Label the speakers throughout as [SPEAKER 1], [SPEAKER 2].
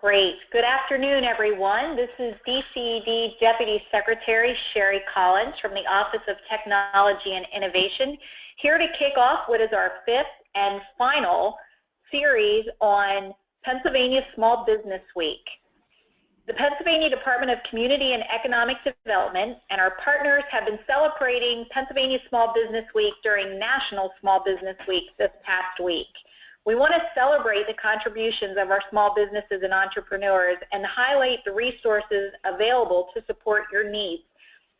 [SPEAKER 1] Great. Good afternoon, everyone. This is DCED Deputy Secretary Sherry Collins from the Office of Technology and Innovation, here to kick off what is our fifth and final series on Pennsylvania Small Business Week. The Pennsylvania Department of Community and Economic Development and our partners have been celebrating Pennsylvania Small Business Week during National Small Business Week this past week. We want to celebrate the contributions of our small businesses and entrepreneurs and highlight the resources available to support your needs.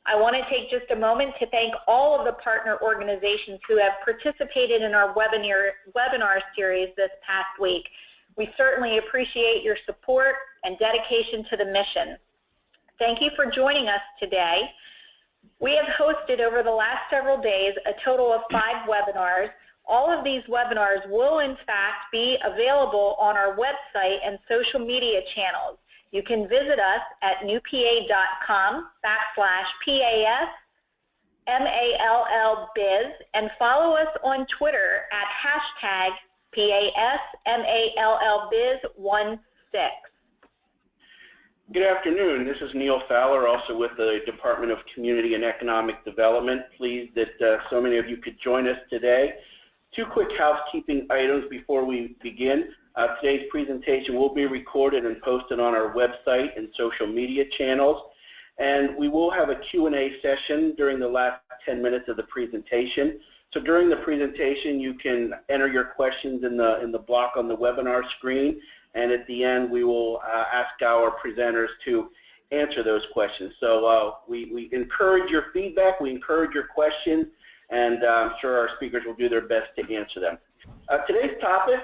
[SPEAKER 1] I want to take just a moment to thank all of the partner organizations who have participated in our webinar series this past week. We certainly appreciate your support and dedication to the mission. Thank you for joining us today. We have hosted over the last several days a total of 5 webinars. All of these webinars will in fact be available on our website and social media channels. You can visit us at newpa.com/PASMALLBiz and follow us on Twitter at #PASMALLBiz16.
[SPEAKER 2] Good afternoon. This is Neil Fowler, also with the Department of Community and Economic Development. Pleased that so many of you could join us today. 2 quick housekeeping items before we begin. Today's presentation will be recorded and posted on our website and social media channels. And we will have a Q&A session during the last 10 minutes of the presentation. So during the presentation, you can enter your questions in the block on the webinar screen. And at the end, we will ask our presenters to answer those questions. So we encourage your feedback, we encourage your questions, and I'm sure our speakers will do their best to answer them. Today's topic,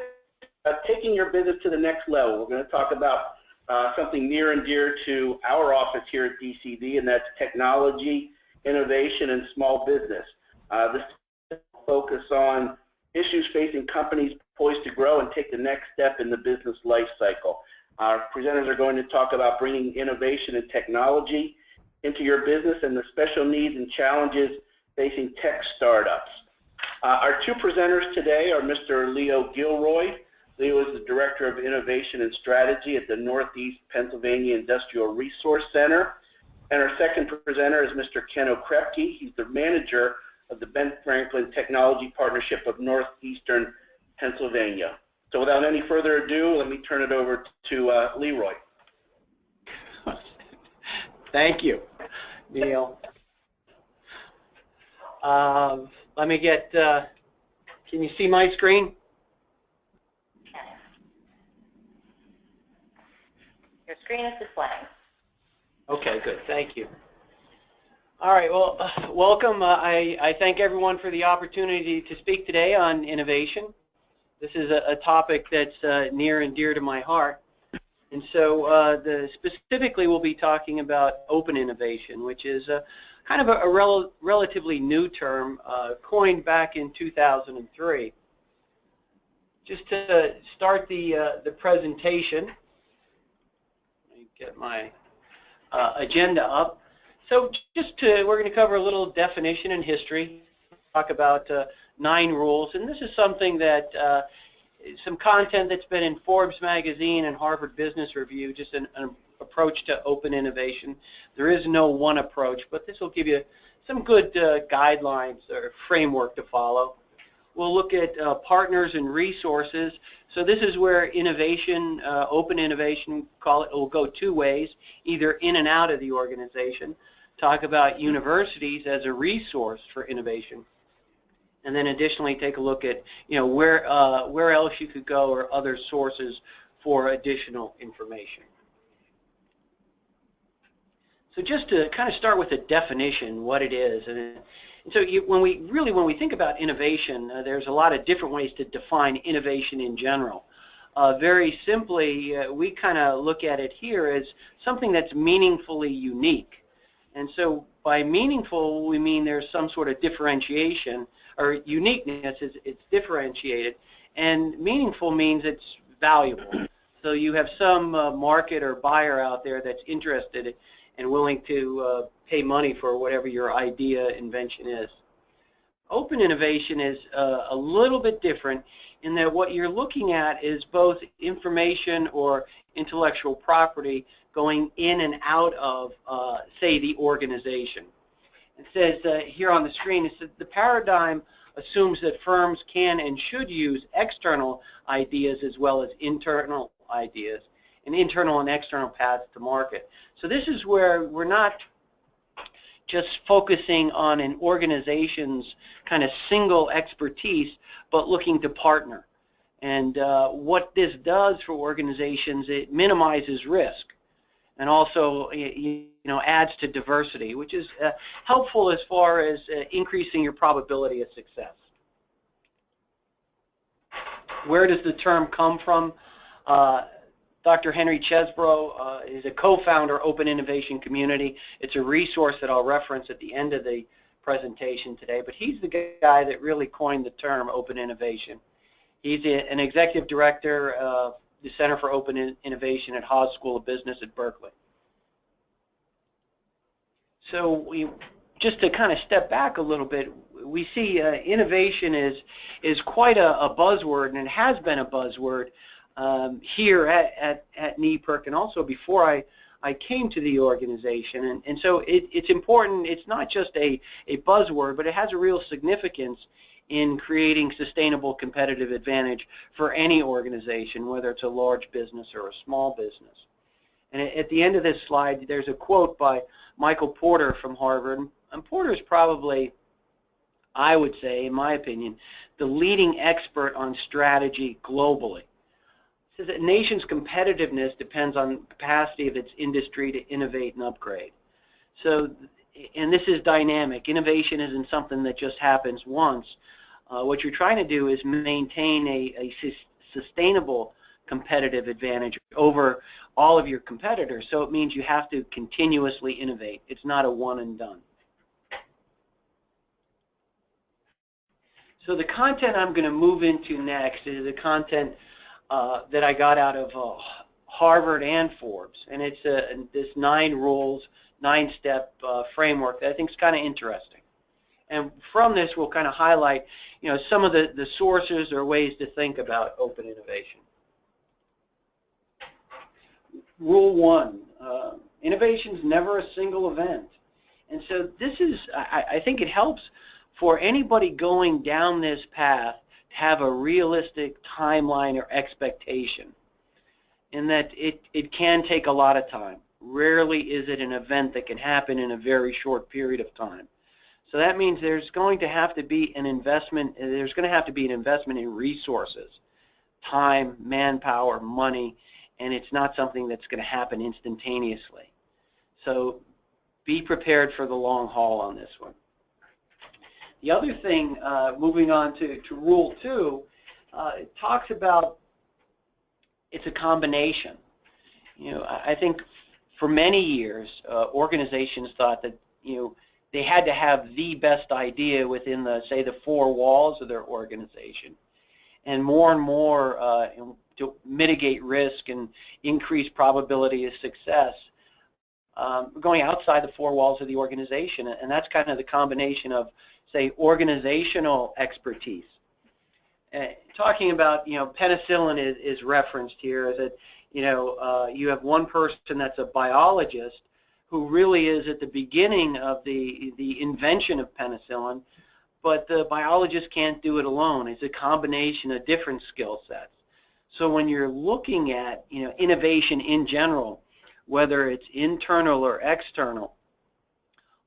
[SPEAKER 2] taking your business to the next level. We're going to talk about something near and dear to our office here at DCED, and that's technology, innovation, and small business. This will focus on issues facing companies poised to grow and take the next step in the business life cycle. Our presenters are going to talk about bringing innovation and technology into your business and the special needs and challenges facing tech startups. Our 2 presenters today are Mr. Leo Gilroy. Leo is the Director of Innovation and Strategy at the Northeast Pennsylvania Industrial Resource Center. And our second presenter is Mr. Kendall Kresge. He's the Manager of the Ben Franklin Technology Partnership of Northeastern Pennsylvania. So without any further ado, let me turn it over to Leroy.
[SPEAKER 3] Thank you, Neil. Let me get, can you see my screen?
[SPEAKER 1] Your screen is displaying.
[SPEAKER 3] Okay, good. Thank you. All right, well, welcome. I thank everyone for the opportunity to speak today on innovation. This is a topic that's near and dear to my heart. And so specifically we'll be talking about open innovation, which is kind of a relatively new term coined back in 2003. Just to start the presentation, let me get my agenda up. So we're going to cover a little definition and history, talk about 9 rules, and this is something that, some content that's been in Forbes magazine and Harvard Business Review, just an approach to open innovation. There is no one approach, but this will give you some good guidelines or framework to follow. We'll look at partners and resources. So this is where innovation, open innovation, call it, will go 2 ways, either in and out of the organization. Talk about universities as a resource for innovation. And then additionally take a look at, where else you could go or other sources for additional information. So just to kind of start with a definition, what it is. And so when we think about innovation, there's a lot of different ways to define innovation in general. Very simply, we kind of look at it here as something that's meaningfully unique. And so by meaningful, we mean there's some sort of differentiation, or uniqueness is it's differentiated, and meaningful means it's valuable. So you have some market or buyer out there that's interested and willing to pay money for whatever your idea, invention is. Open innovation is a little bit different in that what you're looking at is both information or intellectual property going in and out of, say, the organization. It says here on the screen, it says the paradigm assumes that firms can and should use external ideas as well as internal ideas, and internal and external paths to market. So this is where we're not just focusing on an organization's kind of single expertise, but looking to partner. And what this does for organizations, it minimizes risk, and also adds to diversity, which is helpful as far as increasing your probability of success. Where does the term come from? Dr. Henry Chesbrough is a co-founder of Open Innovation Community. It's a resource that I'll reference at the end of the presentation today, but he's the guy that really coined the term Open Innovation. He's an executive director of the Center for Open Innovation at Haas School of Business at Berkeley. So just to kind of step back a little bit, we see innovation is quite a buzzword, and it has been a buzzword here at NEPERC, and also before I came to the organization. And so it's important. It's not just a buzzword, but it has a real significance in creating sustainable competitive advantage for any organization, whether it's a large business or a small business. And at the end of this slide, there's a quote by Michael Porter from Harvard. And Porter is probably, I would say, in my opinion, the leading expert on strategy globally. He says that a nation's competitiveness depends on the capacity of its industry to innovate and upgrade. So, and this is dynamic. Innovation isn't something that just happens once. What you're trying to do is maintain a sustainable competitive advantage over all of your competitors. So it means you have to continuously innovate. It's not a one and done. So the content I'm going to move into next is the content that I got out of Harvard and Forbes, and it's this 9 rules, 9-step framework that I think is kind of interesting. And from this, we'll kind of highlight, some of the sources or ways to think about open innovation. Rule 1: innovation is never a single event. And so this is, I think it helps for anybody going down this path to have a realistic timeline or expectation, in that it can take a lot of time. Rarely is it an event that can happen in a very short period of time. So that means there's going to have to be an investment, there's going to have to be an investment in resources, time, manpower, money, and it's not something that's going to happen instantaneously. So be prepared for the long haul on this one. The other thing, moving on to Rule 2, it talks about it's a combination. I think for many years, organizations thought that, they had to have the best idea within say, the 4 walls of their organization. And more, to mitigate risk and increase probability of success, going outside the 4 walls of the organization. And that's kind of the combination of, say, organizational expertise. Talking about, penicillin is referenced here, is that, you have one person that's a biologist who really is at the beginning of the invention of penicillin, but the biologist can't do it alone. It's a combination of different skill sets. So when you're looking at, innovation in general, whether it's internal or external,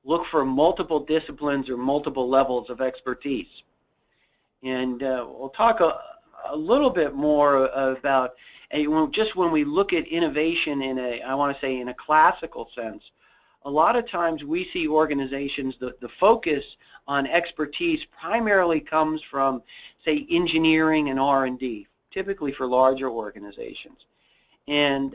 [SPEAKER 3] look for multiple disciplines or multiple levels of expertise. And we'll talk a little bit more about, just when we look at innovation in I want to say in a classical sense, a lot of times we see organizations, the focus on expertise primarily comes from, say, engineering and R&D, typically for larger organizations. And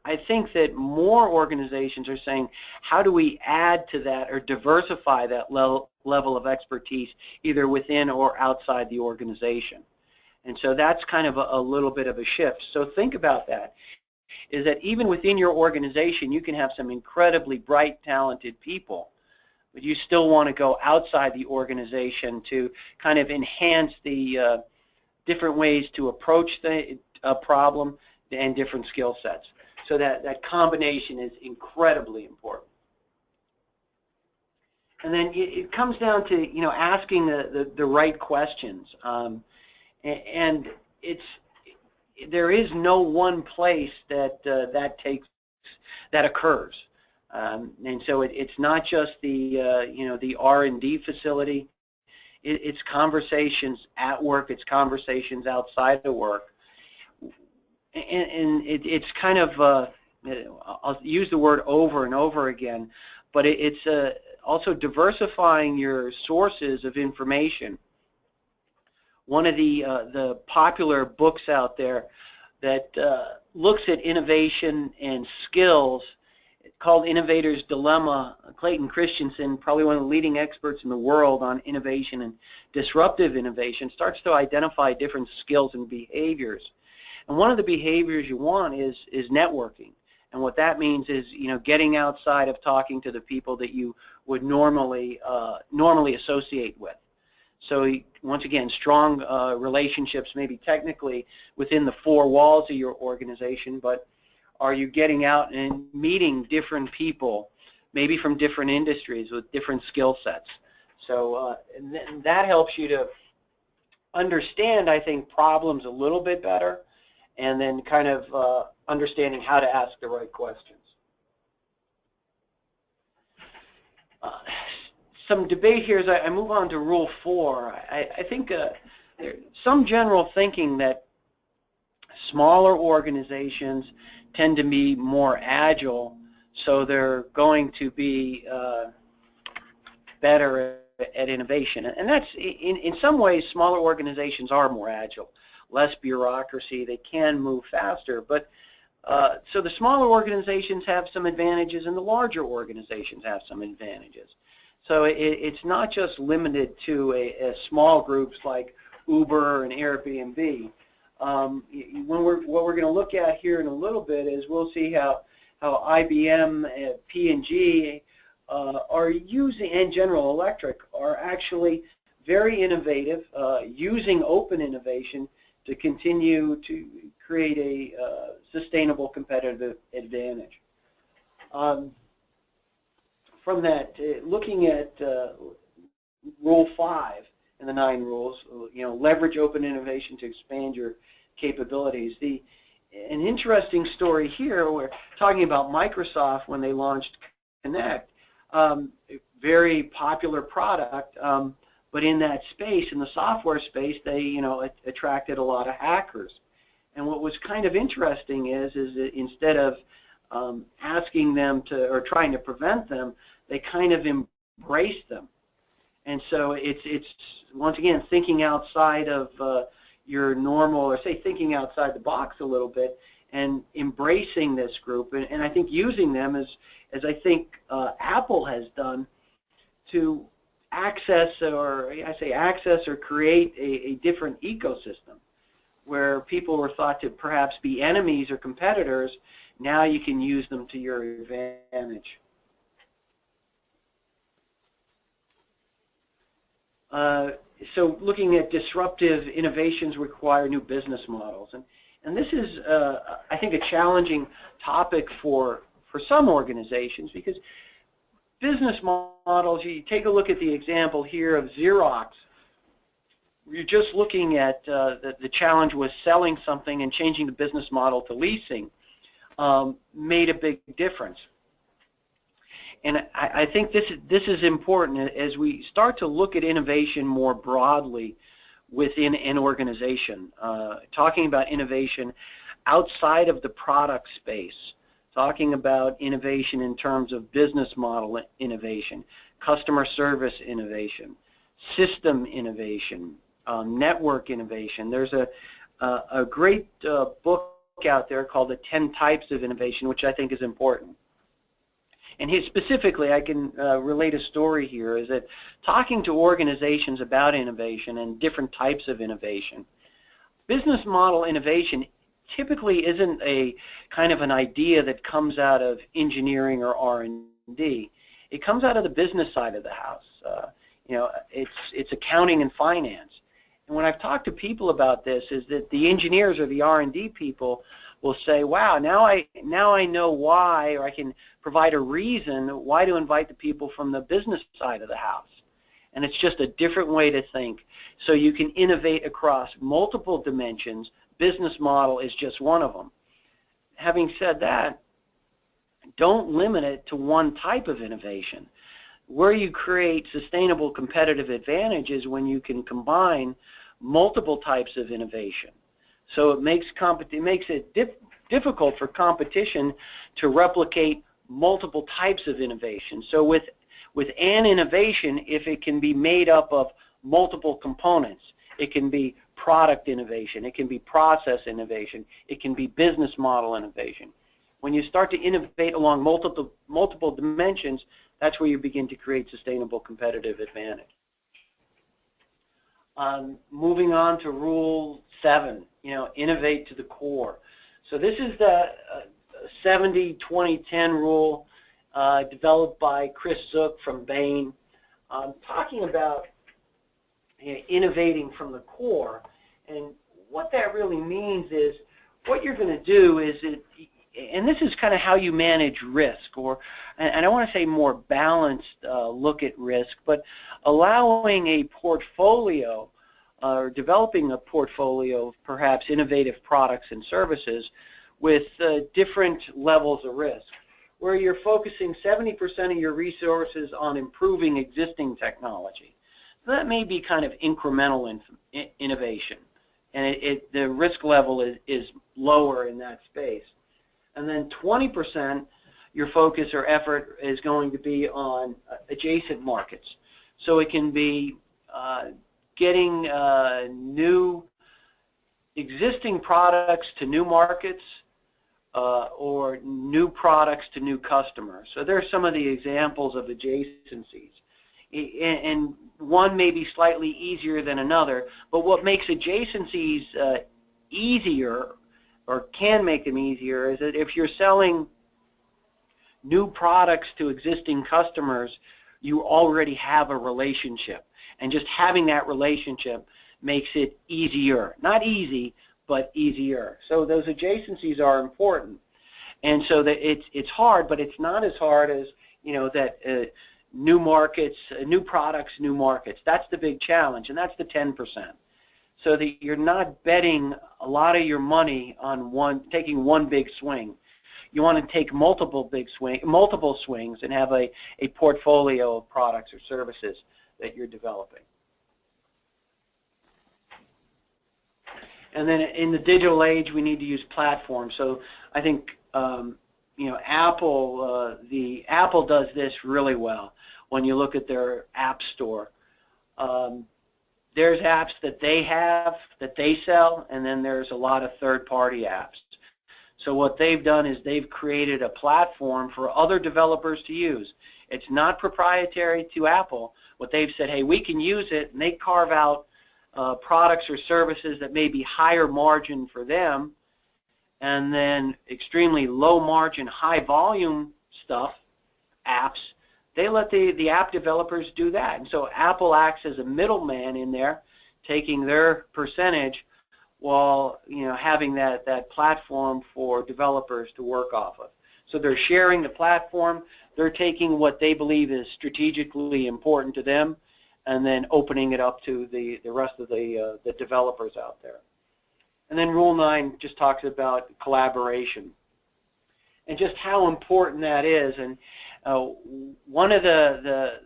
[SPEAKER 3] I think that more organizations are saying, how do we add to that or diversify that level of expertise either within or outside the organization? And so that's kind of a little bit of a shift. So think about that, is that even within your organization, you can have some incredibly bright, talented people, but you still want to go outside the organization to kind of enhance the different ways to approach a problem, and different skill sets. So that combination is incredibly important. And then it comes down to asking the right questions, and there is no one place that that occurs, and so it's not just the the R&D facility. It's conversations at work. It's conversations outside of work, and it's kind of I'll use the word over and over again, but it's also diversifying your sources of information. One of the popular books out there that looks at innovation and skills, called Innovator's Dilemma. Clayton Christensen, probably one of the leading experts in the world on innovation and disruptive innovation, starts to identify different skills and behaviors. And one of the behaviors you want is networking. And what that means is, getting outside of talking to the people that you would normally associate with. So once again, strong relationships, maybe technically within the four walls of your organization, but are you getting out and meeting different people, maybe from different industries with different skill sets? So that helps you to understand, I think, problems a little bit better, and then kind of understanding how to ask the right questions. Some debate here as I move on to Rule 4. I think there's some general thinking that smaller organizations tend to be more agile, so they're going to be better at innovation. And that's, in some ways, smaller organizations are more agile. Less bureaucracy, they can move faster, but so the smaller organizations have some advantages and the larger organizations have some advantages. So it's not just limited to a small groups like Uber and Airbnb. What we're going to look at here in a little bit is we'll see how IBM, P&G are using, and General Electric are actually very innovative, using open innovation to continue to create a sustainable competitive advantage. From that, looking at Rule 5 in the 9 rules, leverage open innovation to expand your capabilities. An interesting story here, we're talking about Microsoft when they launched Connect, very popular product, but in that space, in the software space, they attracted a lot of hackers. And what was kind of interesting is that instead of asking them to, or trying to prevent them, they kind of embraced them. And so it's once again thinking outside of your normal, or say thinking outside the box a little bit, and embracing this group, and I think using them as I think Apple has done to access, or I say access, or create a different ecosystem where people were thought to perhaps be enemies or competitors. Now you can use them to your advantage. So looking at disruptive innovations require new business models, and this is I think a challenging topic for some organizations, because business models, you take a look at the example here of Xerox. You're just looking at the challenge was selling something, and changing the business model to leasing made a big difference. And I think this is important as we start to look at innovation more broadly within an organization, talking about innovation outside of the product space, talking about innovation in terms of business model innovation, customer service innovation, system innovation, network innovation. There's a great book out there called The 10 Types of Innovation, which I think is important. And here specifically, I can relate a story here, is that talking to organizations about innovation and different types of innovation, business model innovation typically isn't a kind of an idea that comes out of engineering or R&D. It comes out of the business side of the house. It's accounting and finance. And when I've talked to people about this, is that the engineers or the R&D people will say, wow, now I know why, or I can provide a reason why to invite the people from the business side of the house. And it's just a different way to think. So you can innovate across multiple dimensions. Business model is just one of them. Having said that, don't limit it to one type of innovation. Where you create sustainable competitive advantages when you can combine multiple types of innovation. So it makes it difficult for competition to replicate multiple types of innovation. So with an innovation, if it can be made up of multiple components, it can be product innovation, it can be process innovation, it can be business model innovation. When you start to innovate along multiple dimensions, that's where you begin to create sustainable competitive advantage. Moving on to Rule 7, innovate to the core. So this is the 70-20-10 rule developed by Chris Zook from Bain, talking about innovating from the core. And what that really means is what you're going to do is, and this is kind of how you manage risk, and I want to say more balanced look at risk, but allowing a portfolio or developing a portfolio of perhaps innovative products and services with different levels of risk, where you're focusing 70% of your resources on improving existing technology. So that may be kind of incremental innovation, and the risk level is lower in that space. And then 20%, your focus or effort is going to be on adjacent markets. So it can be getting new existing products to new markets or new products to new customers. So there's some of the examples of adjacencies. And one may be slightly easier than another, but what makes adjacencies easier, or can make them easier, is that if you're selling new products to existing customers, you already have a relationship. And just having that relationship makes it easier. Not easy, but easier. So those adjacencies are important. And so that it's hard, but it's not as hard as, that new markets, new products, new markets. That's the big challenge, and that's the 10%. So that you're not betting a lot of your money on taking one big swing. You want to take multiple swings and have a portfolio of products or services that you're developing. And then in the digital age, we need to use platforms. So I think Apple, Apple does this really well. When you look at their app store, there's apps that they have, that they sell, and then there's a lot of third-party apps. So what they've done is they've created a platform for other developers to use. It's not proprietary to Apple. What they've said, hey, we can use it, and they carve out products or services that may be higher margin for them, and then extremely low margin, high volume stuff, apps, they let the app developers do that. And so Apple acts as a middleman in there, taking their percentage while having that platform for developers to work off of. So they're sharing the platform, they're taking what they believe is strategically important to them, and then opening it up to the rest of the developers out there. And then Rule 9 just talks about collaboration and just how important that is. And one of the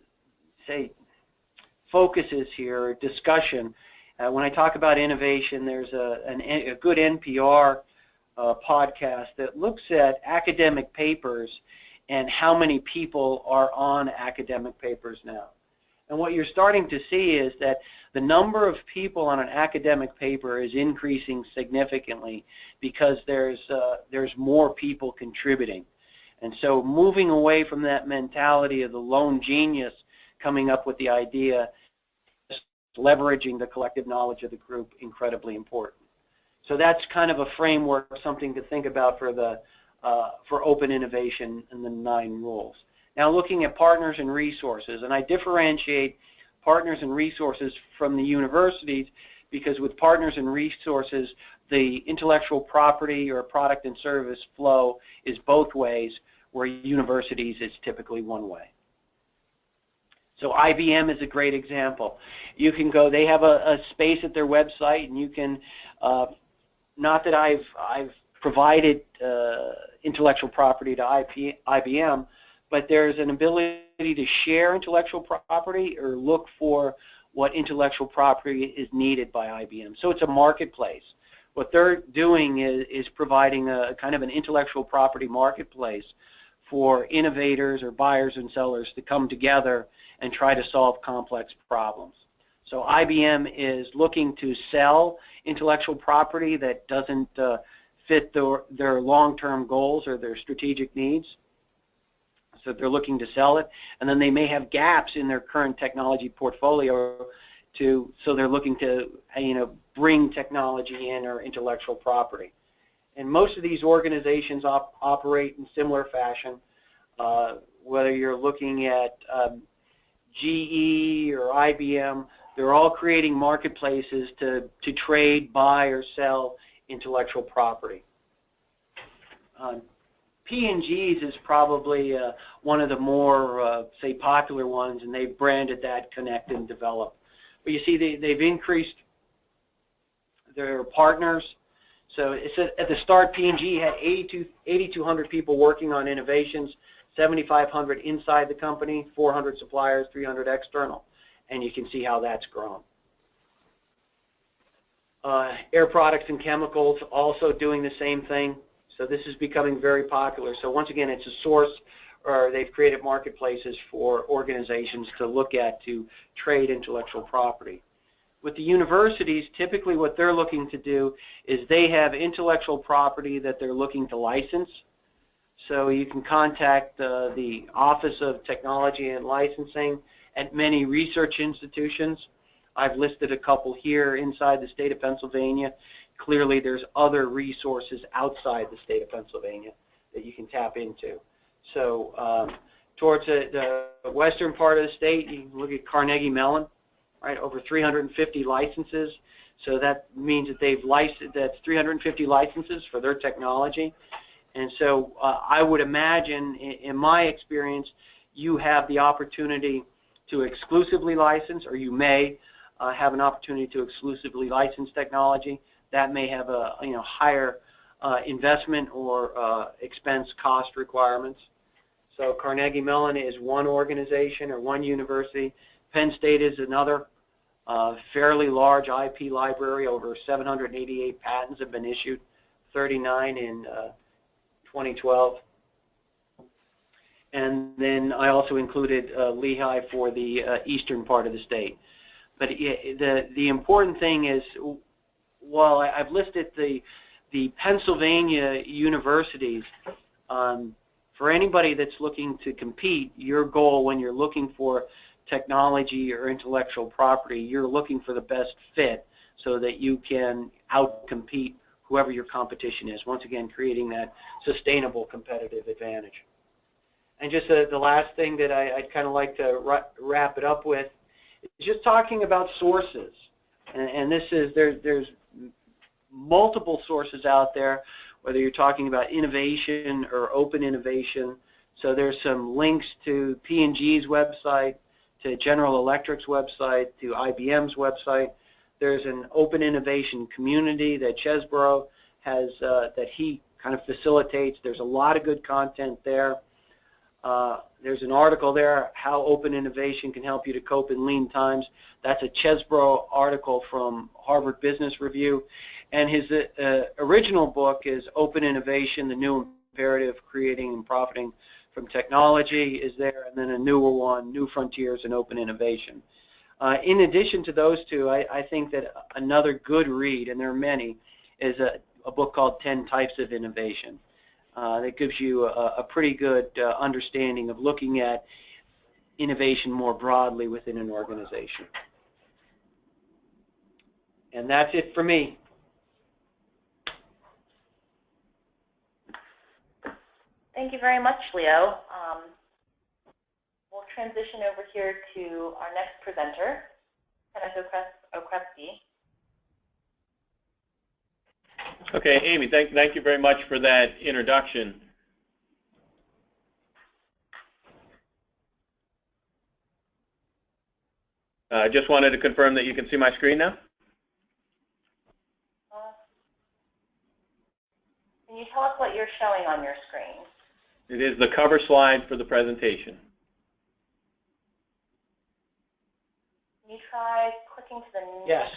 [SPEAKER 3] say, focuses here, discussion, when I talk about innovation, there's a good NPR podcast that looks at academic papers and how many people are on academic papers now. And what you're starting to see is that the number of people on an academic paper is increasing significantly because there's more people contributing. And so moving away from that mentality of the lone genius coming up with the idea, leveraging the collective knowledge of the group, incredibly important. So that's kind of a framework, something to think about for open innovation and the 9 rules. Now looking at partners and resources, and I differentiate partners and resources from the universities because with partners and resources, the intellectual property or product and service flow is both ways, where universities it's typically one way. So IBM is a great example. You can go, they have a space at their website, and you can, not that I've provided intellectual property to IBM, but there's an ability to share intellectual property or look for what intellectual property is needed by IBM. So it's a marketplace. What they're doing is providing a kind of an intellectual property marketplace for innovators or buyers and sellers to come together and try to solve complex problems. So IBM is looking to sell intellectual property that doesn't fit their long-term goals or their strategic needs. So they're looking to sell it, and then they may have gaps in their current technology portfolio, so they're looking to bring technology in or intellectual property. And most of these organizations operate in similar fashion, whether you're looking at GE or IBM, they're all creating marketplaces to trade, buy, or sell intellectual property. P&G's is probably one of the more, say, popular ones, and they've branded that Connect and Develop. But you see, they've increased their partners. So it's at the start, P&G had 8,200 people working on innovations, 7,500 inside the company, 400 suppliers, 300 external, and you can see how that's grown. Air Products and Chemicals also doing the same thing. So this is becoming very popular. So once again, it's a source, or they've created marketplaces for organizations to look at to trade intellectual property. With the universities, typically what they're looking to do is they have intellectual property that they're looking to license. So you can contact the Office of Technology and Licensing at many research institutions. I've listed a couple here inside the state of Pennsylvania. Clearly there's other resources outside the state of Pennsylvania that you can tap into. So towards the western part of the state, you can look at Carnegie Mellon, right, over 350 licenses. So that means that they've licensed, that's 350 licenses for their technology. And so I would imagine, in my experience, you have the opportunity to exclusively license, or you may have an opportunity to exclusively license technology. That may have a higher investment or expense cost requirements. So Carnegie Mellon is one organization or one university. Penn State is another. Fairly large IP library, over 788 patents have been issued, 39 in 2012. And then I also included Lehigh for the eastern part of the state. But the important thing is, while I've listed the Pennsylvania universities, for anybody that's looking to compete, your goal when you're looking for technology or intellectual property, you're looking for the best fit so that you can outcompete whoever your competition is. Once again, creating that sustainable competitive advantage. And just the last thing that I'd kind of like to wrap it up with is just talking about sources. And this is, there's multiple sources out there, whether you're talking about innovation or open innovation. So there's some links to P&G's website, to General Electric's website, to IBM's website. There's an open innovation community that Chesborough has, that he kind of facilitates. There's a lot of good content there. There's an article there, How Open Innovation Can Help You to Cope in Lean Times. That's a Chesborough article from Harvard Business Review. And his original book is Open Innovation, The New Imperative, Creating and Profiting from Technology is there, and then a newer one, New Frontiers in Open Innovation. In addition to those two, I think that another good read, and there are many, is a book called 10 Types of Innovation. That gives you a pretty good understanding of looking at innovation more broadly within an organization. And that's it for me.
[SPEAKER 1] Thank you very much, Leo. We'll transition over here to our next presenter, Kendall Kresge.
[SPEAKER 4] Okay, Amy, thank you very much for that introduction. I just wanted to confirm that you can see my screen now.
[SPEAKER 1] Can you tell us what you're showing on your screen?
[SPEAKER 4] It is the cover slide for the presentation.
[SPEAKER 1] Can you try clicking to the next?
[SPEAKER 3] Yes.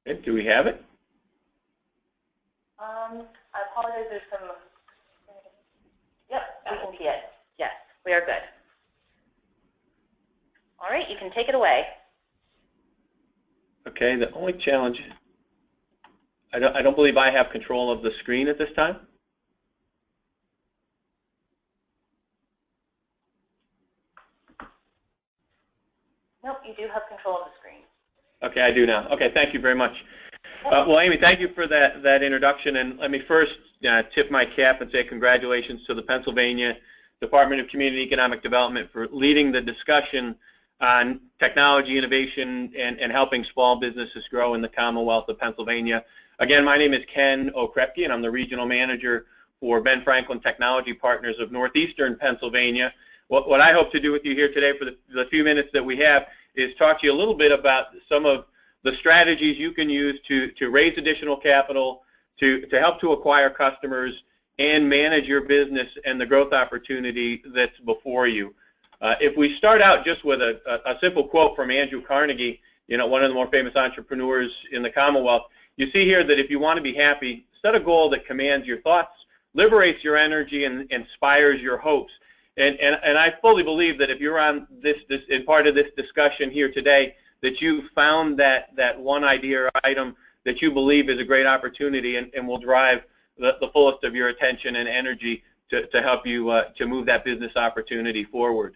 [SPEAKER 4] Okay, do we have it?
[SPEAKER 1] I apologize, there's some, yep, we can see it. Yes, we are good. All right, you can take it away.
[SPEAKER 4] Okay, the only challenge, I don't believe I have control of the screen at this time.
[SPEAKER 1] Nope, you do have control of the screen.
[SPEAKER 4] Okay, I do now. Okay, thank you very much. Well, Amy, thank you for that introduction, and let me first tip my cap and say congratulations to the Pennsylvania Department of Community Economic Development for leading the discussion on technology innovation and helping small businesses grow in the Commonwealth of Pennsylvania. Again, my name is Kendall Kresge, and I'm the Regional Manager for Ben Franklin Technology Partners of Northeastern Pennsylvania. What I hope to do with you here today for the few minutes that we have is talk to you a little bit about some of the strategies you can use to raise additional capital, to help to acquire customers, and manage your business and the growth opportunity that's before you. If we start out just with a simple quote from Andrew Carnegie, one of the more famous entrepreneurs in the Commonwealth, you see here that if you want to be happy, set a goal that commands your thoughts, liberates your energy, and inspires your hopes. And I fully believe that if you're on this in part of this discussion here today, that you found that one idea or item that you believe is a great opportunity and will drive the fullest of your attention and energy to help you to move that business opportunity forward.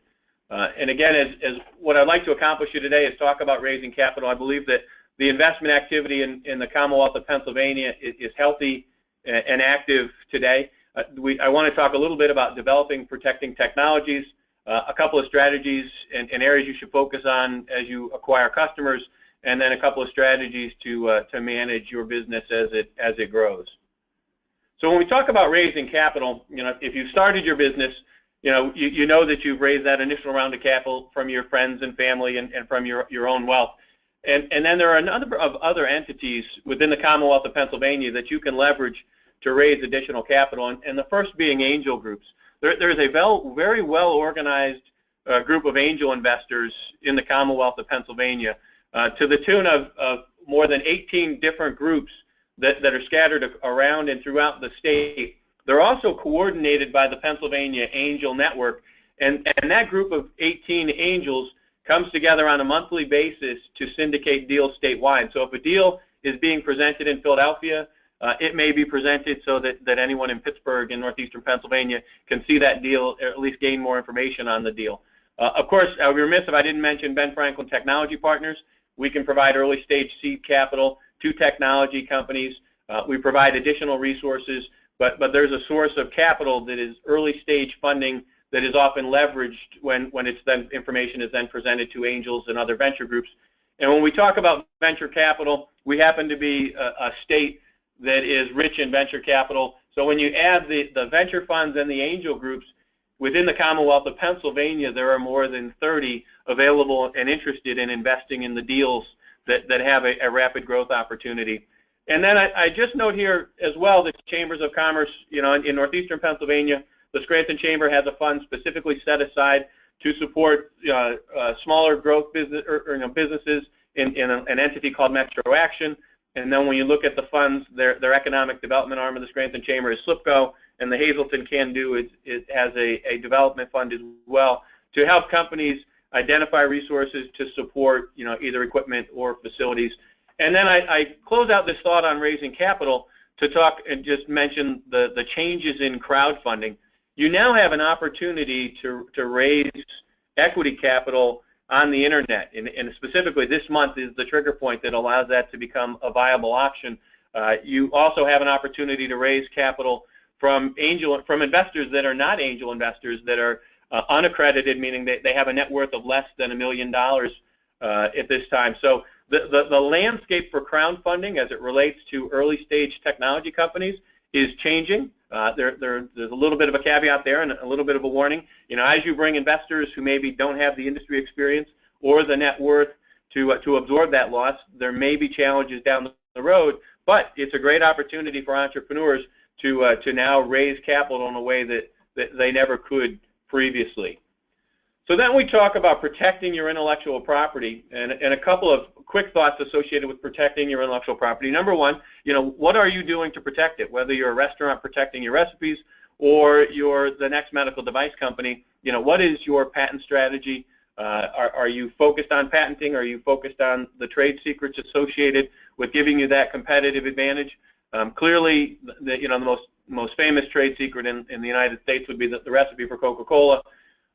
[SPEAKER 4] And again, as what I'd like to accomplish here today is talk about raising capital. I believe that the investment activity in the Commonwealth of Pennsylvania is healthy and active today. I want to talk a little bit about developing, protecting technologies, a couple of strategies and areas you should focus on as you acquire customers, and then a couple of strategies to manage your business as it grows. So when we talk about raising capital, if you started your business, you know that you've raised that initial round of capital from your friends and family and from your own wealth. And then there are a number of other entities within the Commonwealth of Pennsylvania that you can leverage to raise additional capital, and the first being angel groups. There's a very well-organized group of angel investors in the Commonwealth of Pennsylvania to the tune of more than 18 different groups that are scattered around and throughout the state. They're also coordinated by the Pennsylvania Angel Network, and that group of 18 angels comes together on a monthly basis to syndicate deals statewide. So if a deal is being presented in Philadelphia, it may be presented so that anyone in Pittsburgh and northeastern Pennsylvania can see that deal, or at least gain more information on the deal. Of course, I would be remiss if I didn't mention Ben Franklin Technology Partners. We can provide early stage seed capital to technology companies. We provide additional resources, but there's a source of capital that is early stage funding that is often leveraged when information is then presented to angels and other venture groups. And when we talk about venture capital, we happen to be a state that is rich in venture capital. So when you add the venture funds and the angel groups within the Commonwealth of Pennsylvania, there are more than 30 available and interested in investing in the deals that have a rapid growth opportunity. And then I just note here as well that chambers of commerce, in northeastern Pennsylvania, the Scranton Chamber has a fund specifically set aside to support smaller growth businesses in an entity called Metro Action. And then when you look at the funds, their economic development arm of the Scranton Chamber is SLIPCO, and the Hazleton Can Do has a development fund as well to help companies identify resources to support either equipment or facilities. And then I close out this thought on raising capital to talk and just mention the changes in crowdfunding. You now have an opportunity to raise equity capital on the internet, and specifically this month is the trigger point that allows that to become a viable option. You also have an opportunity to raise capital from investors that are not angel investors, that are unaccredited, meaning they have a net worth of less than $1 million, at this time. So the landscape for crowdfunding as it relates to early stage technology companies is changing. There's a little bit of a caveat there and a little bit of a warning. As you bring investors who maybe don't have the industry experience or the net worth to absorb that loss, there may be challenges down the road, but it's a great opportunity for entrepreneurs to now raise capital in a way that they never could previously. So then we talk about protecting your intellectual property, and a couple of quick thoughts associated with protecting your intellectual property. Number one, what are you doing to protect it? Whether you're a restaurant protecting your recipes or you're the next medical device company, what is your patent strategy? Are you focused on patenting? Are you focused on the trade secrets associated with giving you that competitive advantage? Clearly, the most famous trade secret in the United States would be the recipe for Coca-Cola.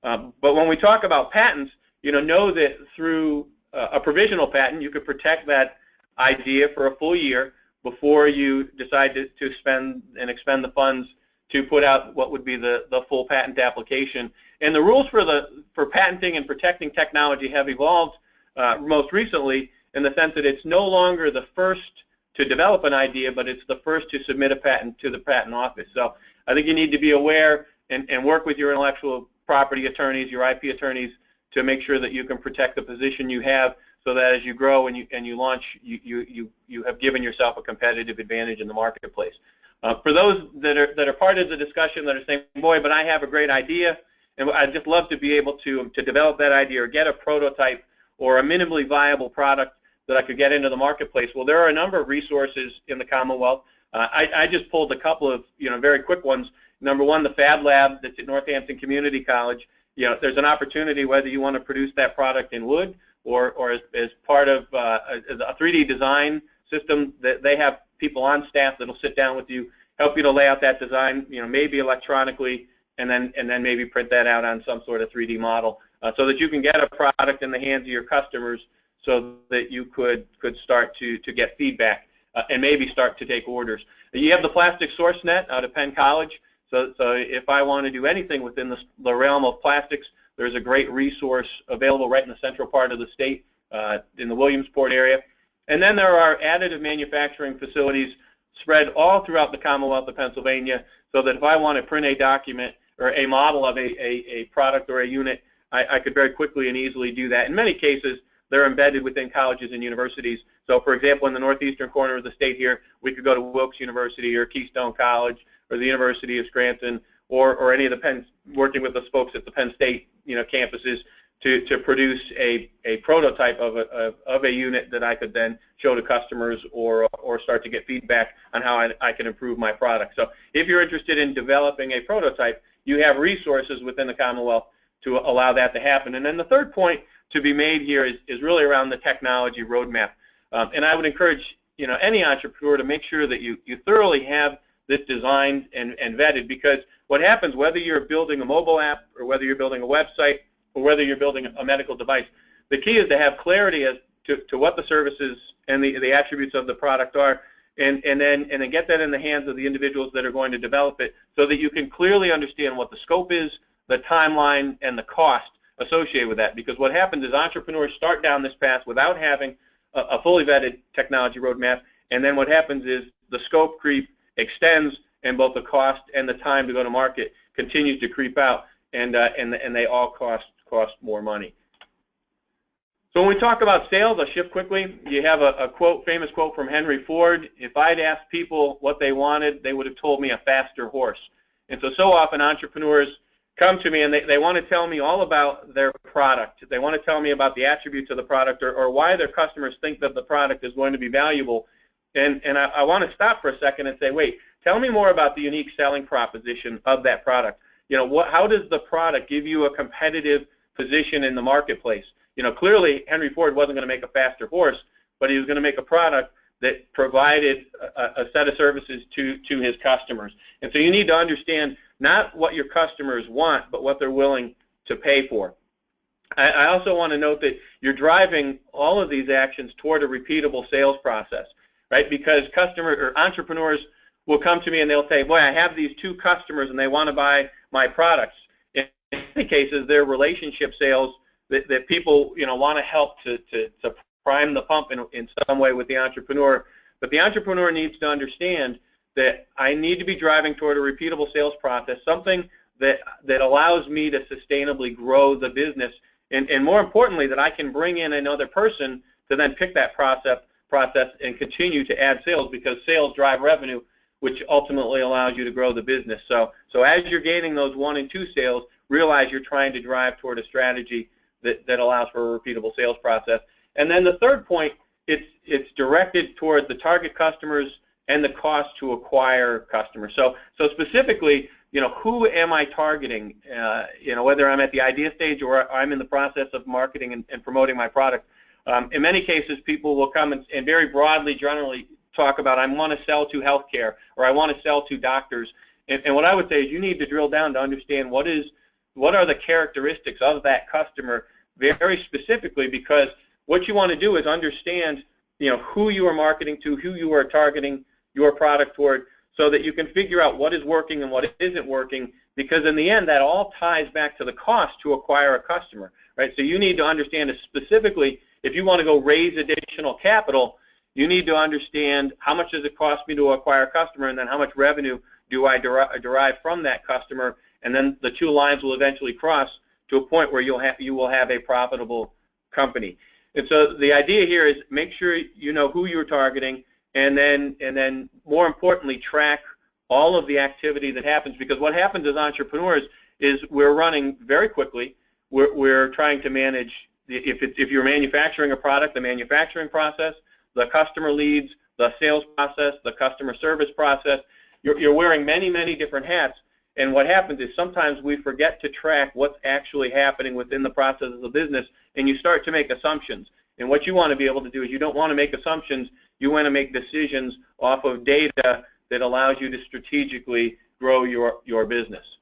[SPEAKER 4] But when we talk about patents, know that through a provisional patent, you could protect that idea for a full year before you decide to spend and expend the funds to put out what would be the full patent application. And the rules for patenting and protecting technology have evolved most recently in the sense that it's no longer the first to develop an idea, but it's the first to submit a patent to the patent office. So I think you need to be aware and work with your intellectual property attorneys, your IP attorneys, to make sure that you can protect the position you have, so that as you grow and you launch, you have given yourself a competitive advantage in the marketplace. For those that are part of the discussion that are saying, boy, but I have a great idea, and I'd just love to be able to develop that idea or get a prototype or a minimally viable product that I could get into the marketplace. Well, there are a number of resources in the Commonwealth. I just pulled a couple of very quick ones. Number one, the Fab Lab that's at Northampton Community College. There's an opportunity whether you want to produce that product in wood or as part of a 3D design system, that they have people on staff that'll sit down with you, help you to lay out that design, maybe electronically, and then maybe print that out on some sort of 3D model, so that you can get a product in the hands of your customers, so that you could start to get feedback and maybe start to take orders. You have the Plastic Source Net out of Penn College. So if I want to do anything within the realm of plastics, there's a great resource available right in the central part of the state, in the Williamsport area. And then there are additive manufacturing facilities spread all throughout the Commonwealth of Pennsylvania, so that if I want to print a document or a model of a product or a unit, I could very quickly and easily do that. In many cases, they're embedded within colleges and universities. So for example, in the northeastern corner of the state here, we could go to Wilkes University or Keystone College or the University of Scranton or any of the Penn, working with the folks at the Penn State campuses to produce a prototype of a unit that I could then show to customers or start to get feedback on how I can improve my product. So if you're interested in developing a prototype, you have resources within the Commonwealth to allow that to happen. And then the third point to be made here is really around the technology roadmap. And I would encourage any entrepreneur to make sure that you thoroughly have this designed and vetted, because what happens, whether you're building a mobile app or whether you're building a website or whether you're building a medical device, the key is to have clarity as to what the services and the attributes of the product are, and then get that in the hands of the individuals that are going to develop it, so that you can clearly understand what the scope is, the timeline, and the cost associated with that. Because what happens is entrepreneurs start down this path without having a fully vetted technology roadmap, and then what happens is the scope creep extends, and both the cost and the time to go to market continues to creep out, and they all cost more money. So when we talk about sales, I'll shift quickly. You have a famous quote from Henry Ford: "If I'd asked people what they wanted, they would have told me a faster horse." And so often entrepreneurs come to me and they want to tell me all about their product. They want to tell me about the attributes of the product or why their customers think that the product is going to be valuable. And I want to stop for a second and say, wait, tell me more about the unique selling proposition of that product. How does the product give you a competitive position in the marketplace? Clearly Henry Ford wasn't going to make a faster horse, but he was going to make a product that provided a set of services to his customers. And so you need to understand not what your customers want, but what they're willing to pay for. I also want to note that you're driving all of these actions toward a repeatable sales process, right? Because entrepreneurs will come to me and they'll say, boy, I have these 2 customers and they want to buy my products. In many cases, they're relationship sales that people, want to help to prime the pump in some way with the entrepreneur. But the entrepreneur needs to understand that I need to be driving toward a repeatable sales process, something that allows me to sustainably grow the business, and more importantly, that I can bring in another person to then pick that process and continue to add sales, because sales drive revenue, which ultimately allows you to grow the business. So as you're gaining those 1 and 2 sales, realize you're trying to drive toward a strategy that allows for a repeatable sales process. And then the third point, it's directed toward the target customers and the cost to acquire customers. So specifically, who am I targeting? Whether I'm at the idea stage or I'm in the process of marketing and promoting my product. In many cases, people will come and very broadly, generally talk about, I want to sell to healthcare, or I want to sell to doctors. And what I would say is you need to drill down to understand what are the characteristics of that customer very specifically, because what you want to do is understand who you are marketing to, who you are targeting your product toward, so that you can figure out what is working and what isn't working, because in the end that all ties back to the cost to acquire a customer, right? So you need to understand specifically, if you want to go raise additional capital, you need to understand how much does it cost me to acquire a customer, and then how much revenue do I derive from that customer, and then the two lines will eventually cross to a point where you will have a profitable company. And so the idea here is make sure you know who you're targeting, and then more importantly, track all of the activity that happens, because what happens as entrepreneurs is we're running very quickly. We're trying to manage, if you're manufacturing a product, the manufacturing process, the customer leads, the sales process, the customer service process. You're wearing many different hats, and what happens is sometimes we forget to track what's actually happening within the process of the business, and you start to make assumptions. And what you want to be able to do is you don't want to make assumptions. You want to make decisions off of data that allows you to strategically grow your business.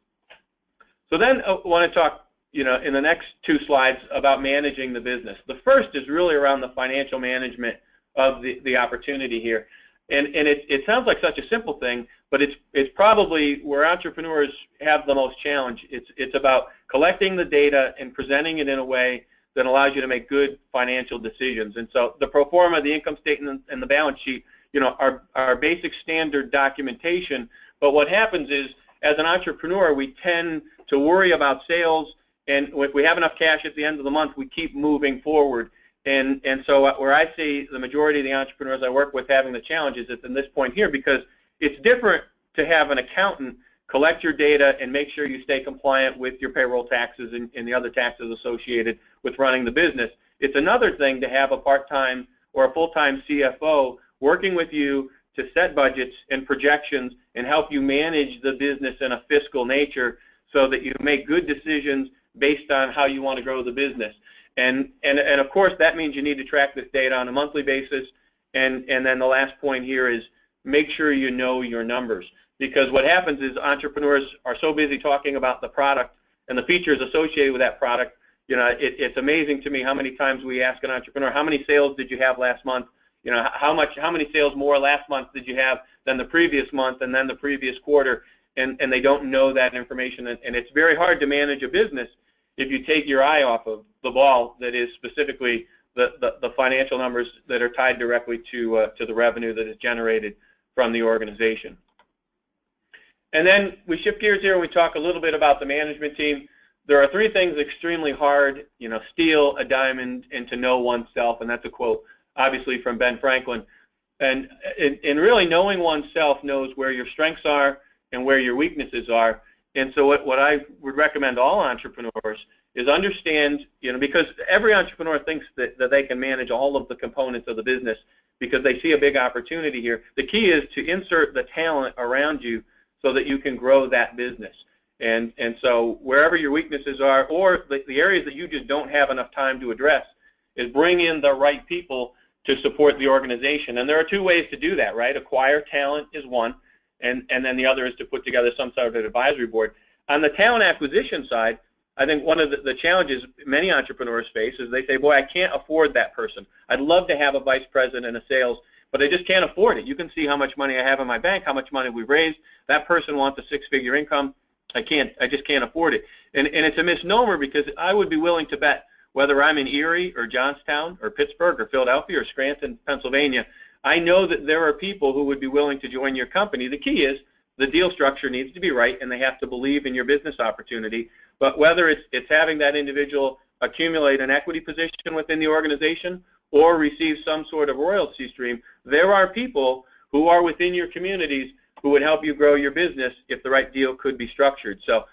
[SPEAKER 4] So then I want to talk, in the next 2 slides about managing the business. The first is really around the financial management of the opportunity here. And it sounds like such a simple thing, but it's probably where entrepreneurs have the most challenge. It's about collecting the data and presenting it in a way that allows you to make good financial decisions. And so the pro forma, the income statement, and the balance sheet, are basic standard documentation. But what happens is, as an entrepreneur, we tend to worry about sales, and if we have enough cash at the end of the month, we keep moving forward. And so where I see the majority of the entrepreneurs I work with having the challenges is in this point here, because it's different to have an accountant collect your data and make sure you stay compliant with your payroll taxes and the other taxes associated with running the business. It's another thing to have a part-time or a full-time CFO working with you to set budgets and projections and help you manage the business in a fiscal nature so that you make good decisions based on how you want to grow the business. And of course, that means you need to track this data on a monthly basis. And then the last point here is make sure you know your numbers. Because what happens is entrepreneurs are so busy talking about the product and the features associated with that product. It's amazing to me how many times we ask an entrepreneur, how many sales did you have last month? How many sales more last month did you have than the previous month and then the previous quarter? And they don't know that information. And it's very hard to manage a business if you take your eye off of the ball that is specifically the financial numbers that are tied directly to the revenue that is generated from the organization. And then we shift gears here and we talk a little bit about the management team. There are 3 things extremely hard, steal a diamond and to know oneself, and that's a quote obviously from Ben Franklin. And really knowing oneself knows where your strengths are and where your weaknesses are. And so what I would recommend to all entrepreneurs is understand, because every entrepreneur thinks that they can manage all of the components of the business because they see a big opportunity here. The key is to insert the talent around you so that you can grow that business. And so wherever your weaknesses are, or the areas that you just don't have enough time to address, is bring in the right people to support the organization. And there are 2 ways to do that, right? Acquire talent is one, and then the other is to put together some sort of an advisory board. On the talent acquisition side, I think one of the challenges many entrepreneurs face is they say, boy, I can't afford that person. I'd love to have a vice president of sales, but I just can't afford it. You can see how much money I have in my bank, how much money we've raised. That person wants a 6-figure income. I just can't afford it. And it's a misnomer, because I would be willing to bet whether I'm in Erie or Johnstown or Pittsburgh or Philadelphia or Scranton, Pennsylvania, I know that there are people who would be willing to join your company. The key is the deal structure needs to be right, and they have to believe in your business opportunity. But whether it's having that individual accumulate an equity position within the organization or receive some sort of royalty stream, there are people who are within your communities who would help you grow your business if the right deal could be structured. So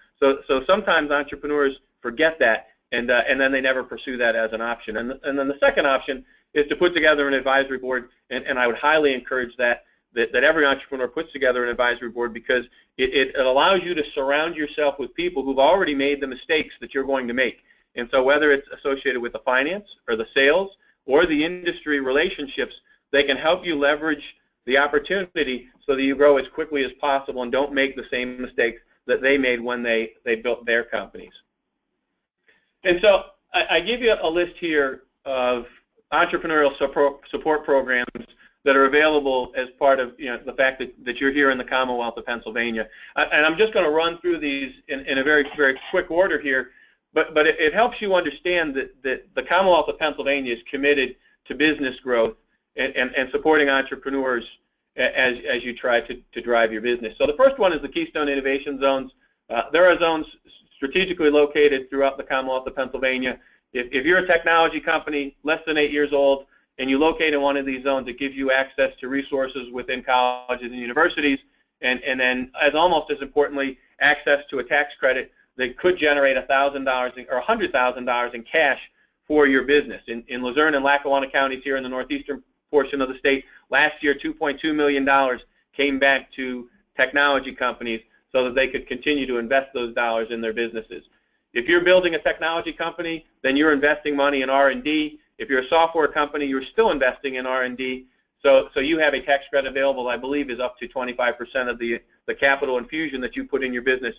[SPEAKER 4] sometimes entrepreneurs forget that, and then they never pursue that as an option. And then the second option is to put together an advisory board, and I would highly encourage that every entrepreneur puts together an advisory board, because it allows you to surround yourself with people who've already made the mistakes that you're going to make. And so whether it's associated with the finance or the sales or the industry relationships, they can help you leverage the opportunity so that you grow as quickly as possible and don't make the same mistakes that they made when they built their companies. And so I give you a list here of entrepreneurial support programs that are available as part of the fact that you're here in the Commonwealth of Pennsylvania. And I'm just going to run through these in a very, very quick order here, but it helps you understand that the Commonwealth of Pennsylvania is committed to business growth and supporting entrepreneurs as you try to drive your business. So the first one is the Keystone Innovation Zones. There are zones strategically located throughout the Commonwealth of Pennsylvania. If you're a technology company less than 8 years old and you locate in one of these zones, it gives you access to resources within colleges and universities, and then almost as importantly, access to a tax credit that could generate $1,000 or $100,000 in cash for your business. In Luzerne and Lackawanna counties here in the northeastern portion of the state, last year $2.2 million came back to technology companies so that they could continue to invest those dollars in their businesses. If you're building a technology company, then you're investing money in R&D. If you're a software company, you're still investing in R&D. So you have a tax credit available, I believe, is up to 25% of the capital infusion that you put in your business.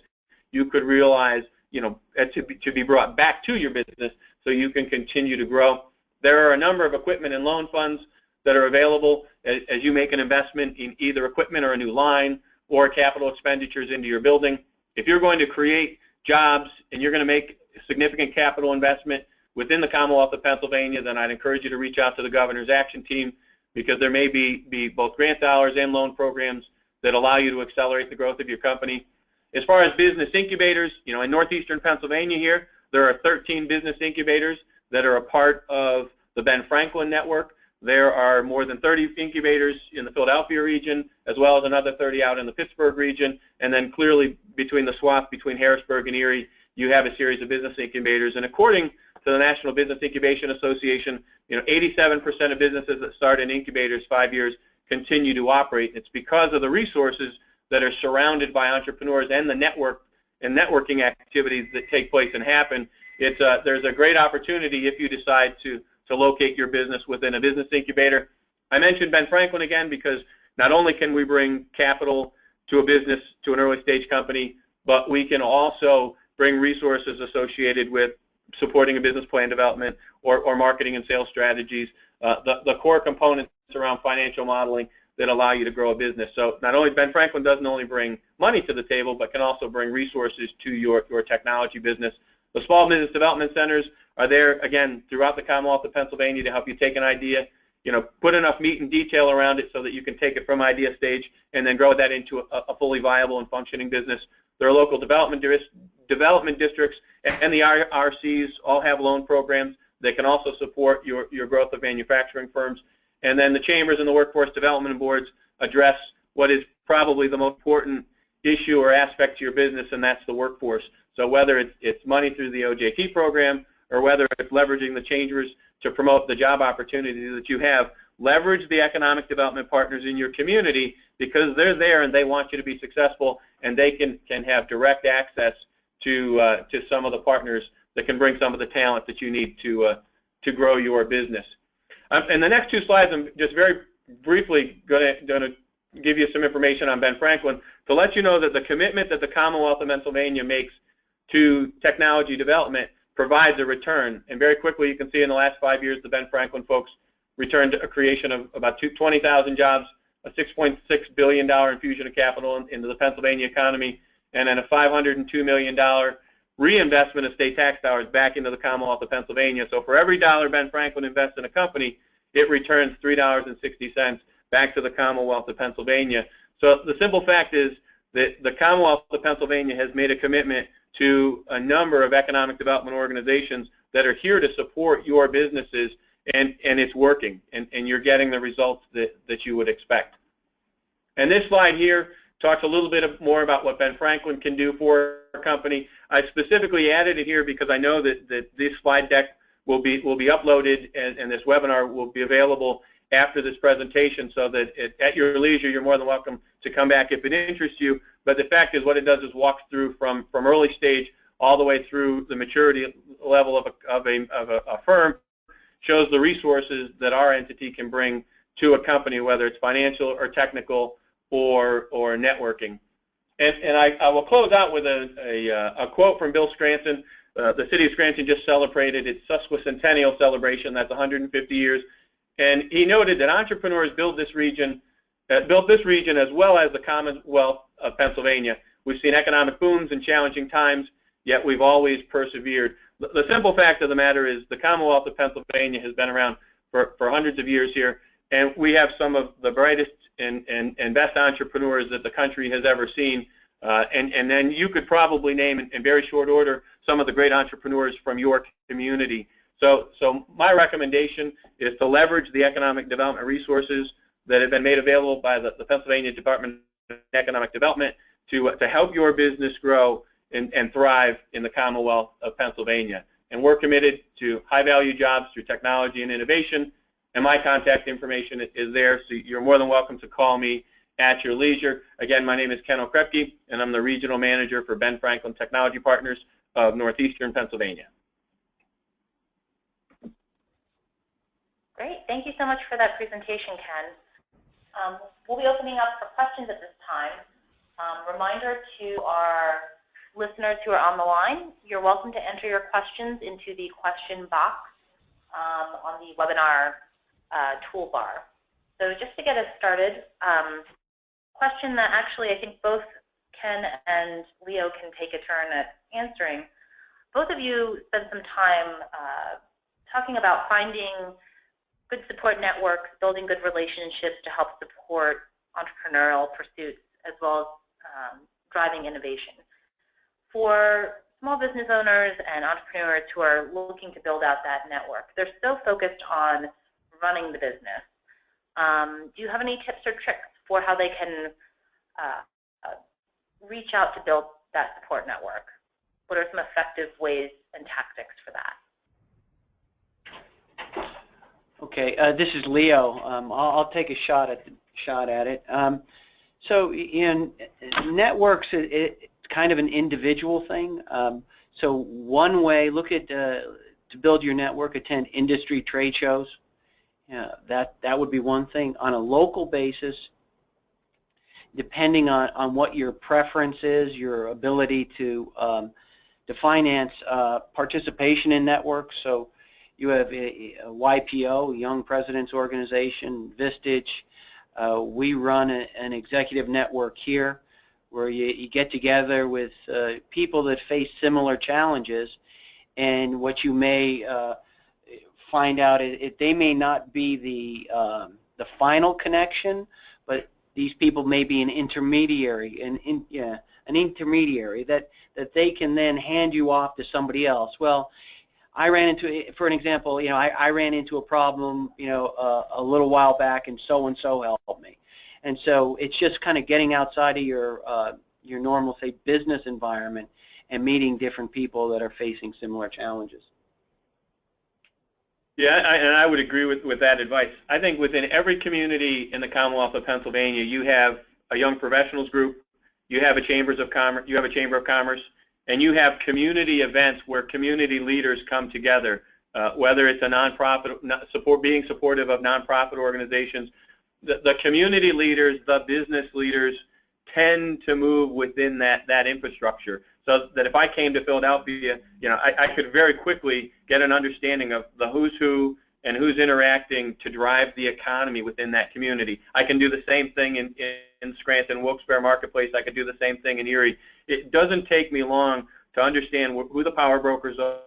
[SPEAKER 4] You could realize, to be brought back to your business so you can continue to grow. There are a number of equipment and loan funds that are available as you make an investment in either equipment or a new line or capital expenditures into your building. If you're going to create jobs and you're going to make significant capital investment within the Commonwealth of Pennsylvania, then I'd encourage you to reach out to the Governor's Action Team, because there may be both grant dollars and loan programs that allow you to accelerate the growth of your company. As far as business incubators, in northeastern Pennsylvania here, there are 13 business incubators that are a part of the Ben Franklin network. There are more than 30 incubators in the Philadelphia region, as well as another 30 out in the Pittsburgh region. And then clearly between the swath between Harrisburg and Erie, you have a series of business incubators. And according to the National Business Incubation Association, 87% of businesses that start in incubators 5 years continue to operate. It's because of the resources that are surrounded by entrepreneurs and the network and networking activities that take place and happen. There's a great opportunity if you decide to locate your business within a business incubator. I mentioned Ben Franklin again because not only can we bring capital to a business, to an early stage company, but we can also bring resources associated with supporting a business plan development or marketing and sales strategies, the core components around financial modeling that allow you to grow a business. So not only Ben Franklin doesn't only bring money to the table, but can also bring resources to your technology business. The small business development centers are there, again, throughout the Commonwealth of Pennsylvania to help you take an idea, put enough meat and detail around it so that you can take it from idea stage and then grow that into a fully viable and functioning business. There are local development districts, and the RCs all have loan programs that can also support your growth of manufacturing firms. And then the chambers and the workforce development boards address what is probably the most important issue or aspect to your business, and that's the workforce. So whether it's money through the OJT program or whether it's leveraging the chambers to promote the job opportunities that you have, leverage the economic development partners in your community because they're there and they want you to be successful, and they can have direct access to some of the partners that can bring some of the talent that you need to grow your business. In the next two slides, I'm just very briefly going to give you some information on Ben Franklin to let you know that the commitment that the Commonwealth of Pennsylvania makes to technology development provides a return. And very quickly, you can see in the last 5 years, the Ben Franklin folks returned a creation of about 20,000 jobs, a $6.6 billion infusion of capital into the Pennsylvania economy, and then a $502 million reinvestment of state tax dollars back into the Commonwealth of Pennsylvania. So for every dollar Ben Franklin invests in a company, it returns $3.60 back to the Commonwealth of Pennsylvania. So the simple fact is that the Commonwealth of Pennsylvania has made a commitment to a number of economic development organizations that are here to support your businesses, and it's working, and you're getting the results that you would expect. And this slide here talks a little bit more about what Ben Franklin can do for a company. I specifically added it here because I know that this slide deck will be uploaded, and this webinar will be available after this presentation, so that at your leisure, you're more than welcome to come back if it interests you. But the fact is, what it does is walks through from early stage all the way through the maturity level of a firm, shows the resources that our entity can bring to a company, whether it's financial or technical or networking. And I will close out with a quote from Bill Scranton. The city of Scranton just celebrated its sesquicentennial celebration. That's 150 years. And he noted that entrepreneurs built this region as well as the Commonwealth of Pennsylvania. We've seen economic booms and challenging times, yet we've always persevered. The simple fact of the matter is the Commonwealth of Pennsylvania has been around for hundreds of years here, and we have some of the brightest and best entrepreneurs that the country has ever seen. And then you could probably name in very short order some of the great entrepreneurs from your community. So my recommendation is to leverage the economic development resources that have been made available by the Pennsylvania Department of Economic Development to help your business grow and thrive in the Commonwealth of Pennsylvania. And we're committed to high-value jobs through technology and innovation, and my contact information is there, so you're more than welcome to call me at your leisure. Again, my name is Kendall Kresge, and I'm the Regional Manager for Ben Franklin Technology Partners of Northeastern Pennsylvania.
[SPEAKER 1] Great. Thank you so much for that presentation, Ken. We'll be opening up for questions at this time. Reminder to our listeners who are on the line, you're welcome to enter your questions into the question box on the webinar toolbar. So just to get us started, question that actually I think both Ken and Leo can take a turn at answering. Both of you spent some time talking about finding good support networks, building good relationships to help support entrepreneurial pursuits, as well as driving innovation. For small business owners and entrepreneurs who are looking to build out that network, they're so focused on running the business. Do you have any tips or tricks for how they can reach out to build that support network? What are some effective ways and tactics for that?
[SPEAKER 3] Okay, this is Leo. I'll take a shot at it. So in networks, it's kind of an individual thing. So one way, look at to build your network, attend industry trade shows. That would be one thing. On a local basis, depending on what your preference is, your ability to finance participation in networks. So you have a YPO, Young Presidents Organization, Vistage. We run an executive network here where you get together with people that face similar challenges, and what you may find out is they may not be the final connection, but these people may be an intermediary, an intermediary that they can then hand you off to somebody else. Well, I ran into, for an example, I ran into a problem, a little while back, and so helped me. And so it's just kind of getting outside of your normal, say, business environment and meeting different people that are facing similar challenges.
[SPEAKER 4] Yeah, and I would agree with that advice. I think within every community in the Commonwealth of Pennsylvania, you have a young professionals group, you have a chambers of commerce, you have a chamber of commerce, and you have community events where community leaders come together, whether it's a nonprofit, being supportive of nonprofit organizations. The community leaders, the business leaders, tend to move within that infrastructure, so that if I came to Philadelphia, I could very quickly get an understanding of the who's who and who's interacting to drive the economy within that community. I can do the same thing in Scranton, Wilkes-Barre Marketplace. I could do the same thing in Erie. It doesn't take me long to understand who the power brokers are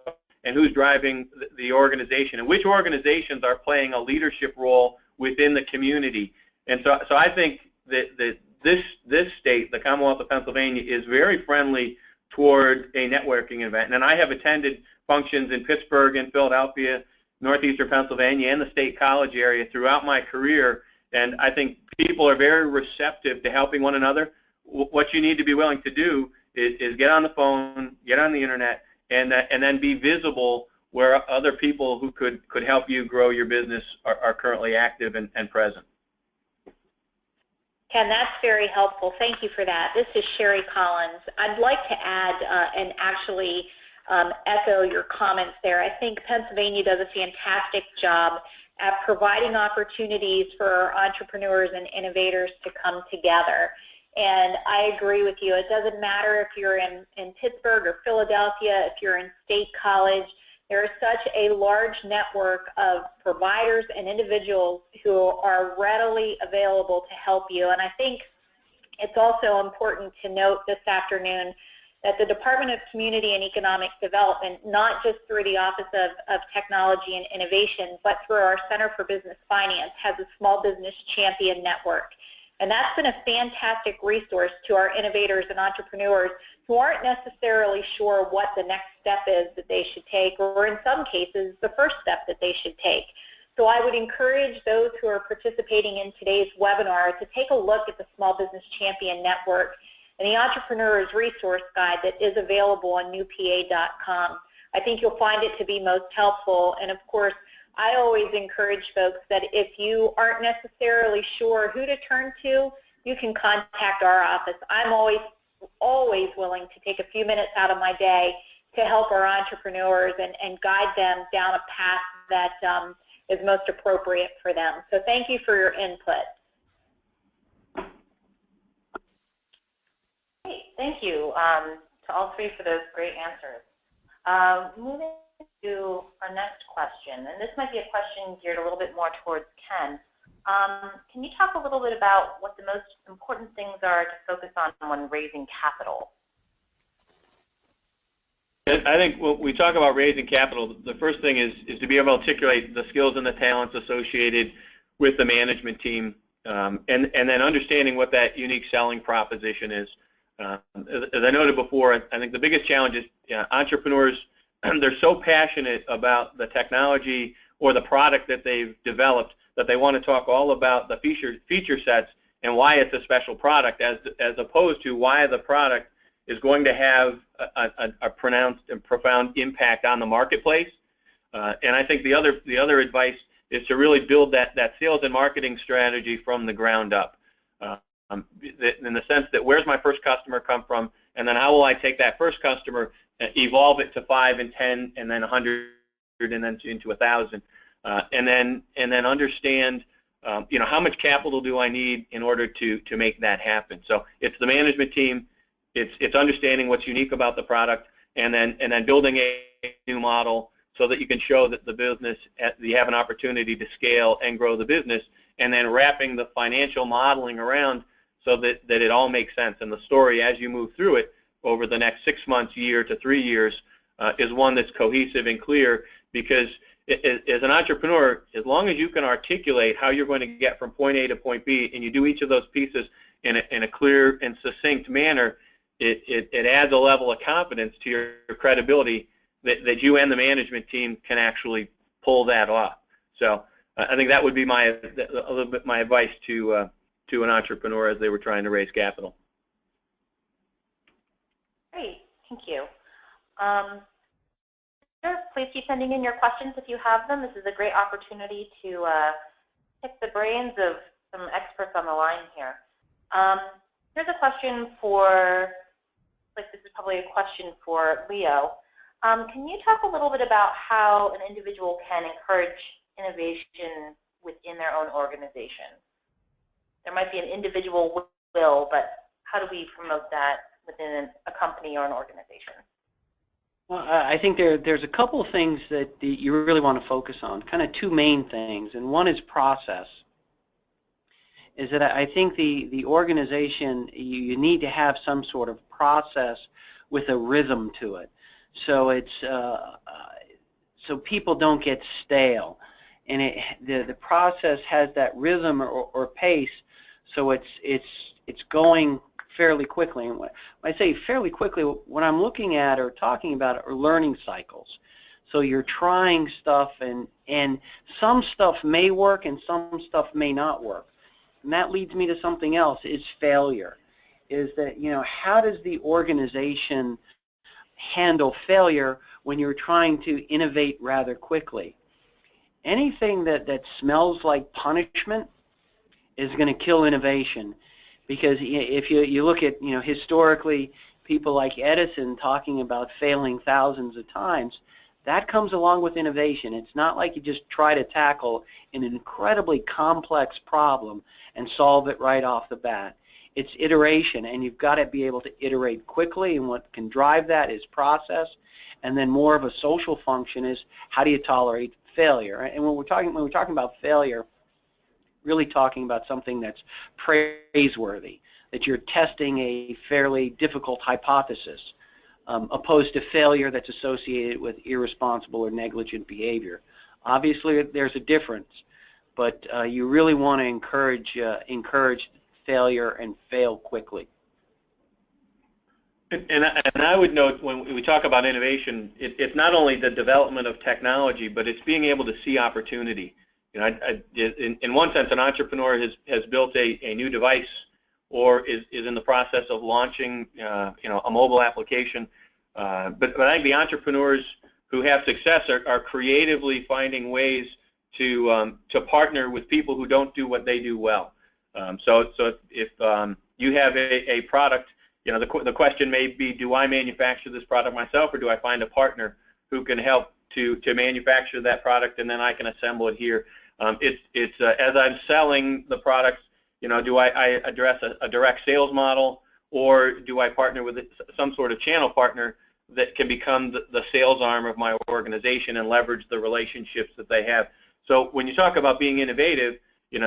[SPEAKER 4] and who's driving the organization and which organizations are playing a leadership role within the community. And so I think that this state, the Commonwealth of Pennsylvania, is very friendly toward a networking event. And I have attended functions in Pittsburgh and Philadelphia, northeastern Pennsylvania, and the State College area throughout my career. And I think people are very receptive to helping one another. What you need to be willing to do is get on the phone, get on the internet, and then be visible where other people who could help you grow your business are currently active and present.
[SPEAKER 1] Ken, that's very helpful. Thank you for that. This is Sherry Collins. I'd like to add and actually echo your comments there. I think Pennsylvania does a fantastic job at providing opportunities for entrepreneurs and innovators to come together. And I agree with you. It doesn't matter if you're in Pittsburgh or Philadelphia, if you're in State College. There is such a large network of providers and individuals who are readily available to help you. And I think it's also important to note this afternoon that the Department of Community and Economic Development, not just through the Office of Technology and Innovation, but through our Center for Business Finance, has a Small Business Champion Network. And that's been a fantastic resource to our innovators and entrepreneurs who aren't necessarily sure what the next step is that they should take, or in some cases, the first step that they should take. So I would encourage those who are participating in today's webinar to take a look at the Small Business Champion Network and the Entrepreneur's Resource Guide that is available on newpa.com. I think you'll find it to be most helpful. And of course, I always encourage folks that if you aren't necessarily sure who to turn to, you can contact our office. I'm always willing to take a few minutes out of my day to help our entrepreneurs and guide them down a path that is most appropriate for them. So thank you for your input.
[SPEAKER 5] Great, thank you to all three for those great answers. Moving to our next question, and this might be a question geared a little bit more towards Ken. Can you talk a little bit about what the most important things are to focus on when raising capital?
[SPEAKER 4] I think when we talk about raising capital, the first thing is to be able to articulate the skills and the talents associated with the management team, and then understanding what that unique selling proposition is. As I noted before, I think the biggest challenge is entrepreneurs, they're so passionate about the technology or the product that they've developed that they want to talk all about the feature sets and why it's a special product, as opposed to why the product is going to have a pronounced and profound impact on the marketplace. And I think the other advice is to really build that sales and marketing strategy from the ground up, in the sense that where's my first customer come from, and then how will I take that first customer, evolve it to 5 and 10 and then 100 and then into 1,000, and then understand how much capital do I need in order to make that happen. So it's the management team, it's understanding what's unique about the product, and then building a new model so that you can show that the business, you have an opportunity to scale and grow the business, and then wrapping the financial modeling around so that it all makes sense. And the story as you move through it over the next 6 months, year to 3 years, is one that's cohesive and clear, because as an entrepreneur, as long as you can articulate how you're going to get from point A to point B, and you do each of those pieces in a clear and succinct manner, it adds a level of confidence to your credibility that you and the management team can actually pull that off. So I think that would be a little bit my advice to an entrepreneur as they were trying to raise capital.
[SPEAKER 5] Great, thank you. Please keep sending in your questions if you have them. This is a great opportunity to pick the brains of some experts on the line here. Here's a question this is probably a question for Leo. Can you talk a little bit about how an individual can encourage innovation within their own organization? There might be an individual will, but how do we promote that within a company or an organization?
[SPEAKER 3] Well, I think there's a couple of things that you really want to focus on, kind of two main things, and one is process. Is that I think the organization, you need to have some sort of process with a rhythm to it. So it's so people don't get stale, and the process has that rhythm or pace, so it's going fairly quickly. And when I say fairly quickly, what I'm looking at or talking about are learning cycles. So you're trying stuff, and some stuff may work and some stuff may not work. And that leads me to something else, is failure. Is that, how does the organization handle failure when you're trying to innovate rather quickly? Anything that smells like punishment is going to kill innovation. Because if you look at, historically, people like Edison talking about failing thousands of times, that comes along with innovation. It's not like you just try to tackle an incredibly complex problem and solve it right off the bat. It's iteration, and you've got to be able to iterate quickly, and what can drive that is process. And then more of a social function is, how do you tolerate failure? And when we're talking about failure, really talking about something that's praiseworthy, that you're testing a fairly difficult hypothesis, opposed to failure that's associated with irresponsible or negligent behavior. Obviously, there's a difference, but you really want to encourage failure and fail quickly.
[SPEAKER 4] And I would note, when we talk about innovation, it's not only the development of technology, but it's being able to see opportunity. In one sense, an entrepreneur has built a new device, or is in the process of launching a mobile application. But I think the entrepreneurs who have success are creatively finding ways to partner with people who don't do what they do well. So if you have a product, the question may be, do I manufacture this product myself, or do I find a partner who can help to manufacture that product, and then I can assemble it here? As I'm selling the products, do I address a direct sales model, or do I partner with some sort of channel partner that can become the sales arm of my organization and leverage the relationships that they have? So when you talk about being innovative,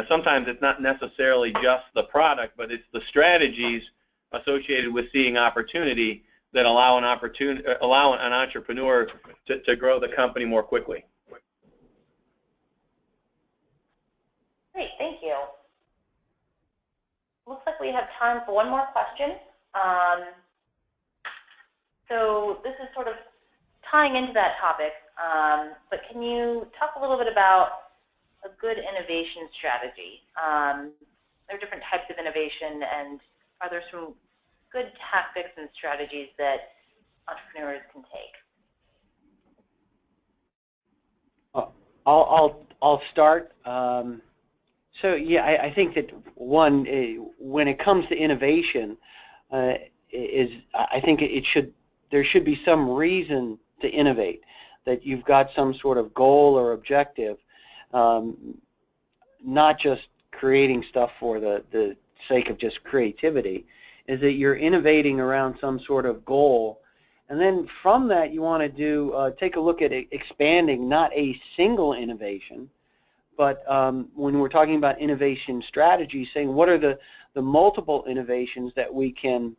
[SPEAKER 4] sometimes it's not necessarily just the product, but it's the strategies associated with seeing opportunity that allow an entrepreneur to grow the company more quickly.
[SPEAKER 5] Great, thank you. Looks like we have time for one more question. So this is sort of tying into that topic, but can you talk a little bit about a good innovation strategy? There are different types of innovation, and are there some good tactics and strategies that entrepreneurs can take?
[SPEAKER 3] I'll start. So yeah, I think that one, when it comes to innovation, I think there should be some reason to innovate, that you've got some sort of goal or objective, not just creating stuff for the sake of just creativity, is that you're innovating around some sort of goal. And then from that, you want to take a look at expanding not a single innovation, but when we're talking about innovation strategies, saying what are the multiple innovations that we can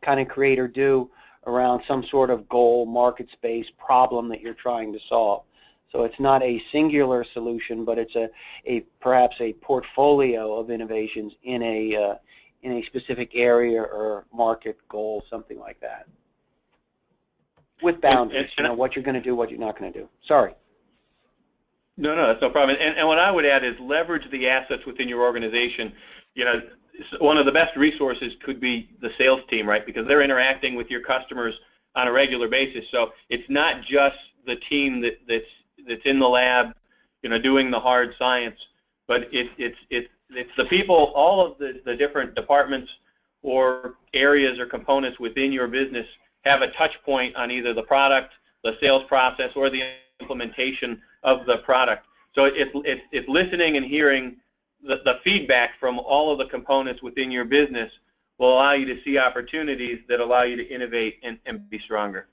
[SPEAKER 3] kind of create or do around some sort of goal, market space, problem that you're trying to solve. So it's not a singular solution, but it's perhaps a portfolio of innovations in a specific area or market goal, something like that, with boundaries. What you're going to do, what you're not going to do. Sorry.
[SPEAKER 4] No, that's no problem. And what I would add is leverage the assets within your organization. One of the best resources could be the sales team, right? Because they're interacting with your customers on a regular basis. So it's not just the team that's in the lab, doing the hard science, but it's the people, all of the different departments or areas or components within your business have a touch point on either the product, the sales process, or the implementation of the product. So it's listening and hearing the feedback from all of the components within your business will allow you to see opportunities that allow you to innovate and be stronger.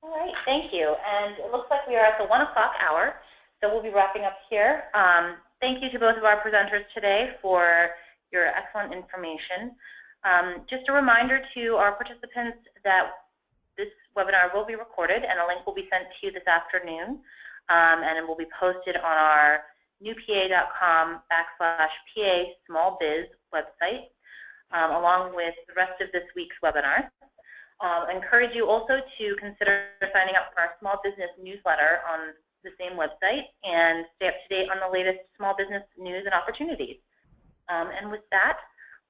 [SPEAKER 5] All right, thank you. And it looks like we are at the 1 o'clock hour, so we'll be wrapping up here. Thank you to both of our presenters today for your excellent information. Just a reminder to our participants that this webinar will be recorded and a link will be sent to you this afternoon, and it will be posted on our newpa.com/PA small biz website, along with the rest of this week's webinar. I encourage you also to consider signing up for our small business newsletter on the same website and stay up to date on the latest small business news and opportunities. And with that,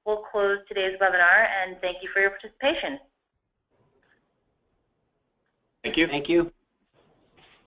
[SPEAKER 5] we'll close today's webinar and thank you for your participation.
[SPEAKER 4] Thank you.
[SPEAKER 3] Thank you.